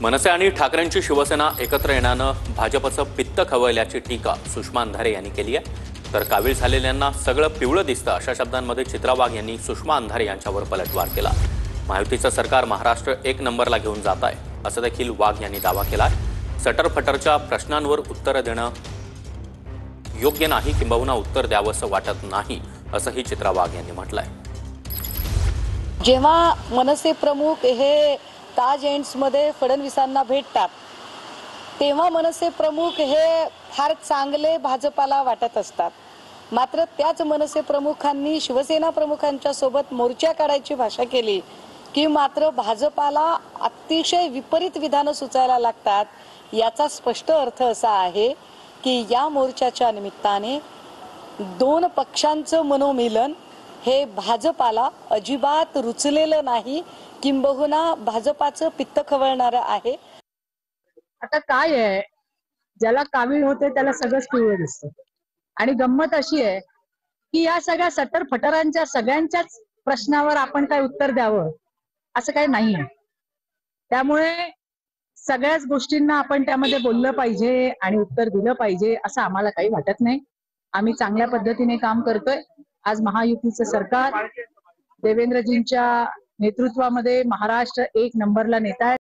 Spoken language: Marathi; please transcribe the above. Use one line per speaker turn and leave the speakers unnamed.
मनसे आणि ठाकरेंची शिवसेना एकत्र येण्यानं भाजपचं पित्त खवळल्याची टीका सुषमा अंधारे यांनी केली आहे। तर कावीळ झालेल्यांना सगळं पिवळं दिसतं अशा शब्दांमध्ये चित्रा वाघ यांनी सुषमा अंधारे यांच्यावर पलटवार केला। महायुतीचं सरकार महाराष्ट्र एक नंबरला घेऊन जात आहे असं देखील वाघ यांनी दावा केला। सटरफटरच्या प्रश्नांवर उत्तर देणं योग्य नाही किंबहुना उत्तर द्यावंसं वाटत नाही असंही चित्रा वाघ यांनी म्हटलंय।
जेव्हा मनसे प्रमुख हे ताज एंड्समध्ये फडणवीसांना भेटतात तेव्हा मनसे प्रमुख हे फार चांगले भाजपाला वाटत असतात। मात्र त्याच मनसे प्रमुखांनी शिवसेना प्रमुखांच्या सोबत मोर्चा काढायची भाषा केली की मात्र भाजपाला अतिशय विपरीत विधानं सुचायला लागतात। याचा स्पष्ट अर्थ असा आहे की या मोर्चाच्या निमित्ताने दोन पक्षांचं मनोमिलन हे भाजपाला अजिबात रुचलेलं नाही, किंबहुना भाजपाचं पित्त खवळणारं आहे।
आता काय आहे, ज्याला कावीळ होते त्याला सगळंच पिवळं दिसतं। आणि गंमत अशी आहे की या सगळ्या सटरफटरांच्या सगळ्यांच्याच प्रश्नावर आपण काय उत्तर द्यावं असं काही नाहीये। त्यामुळे सगळ्याच गोष्टींना आपण त्यामध्ये बोललं पाहिजे आणि उत्तर दिलं पाहिजे असं आम्हाला काही वाटत नाही। आम्ही चांगल्या पद्धतीने काम करतोय। आज महायुतीचं सरकार देवेंद्रजींच्या नेतृत्वामध्ये महाराष्ट्र एक नंबरला नेत आहे।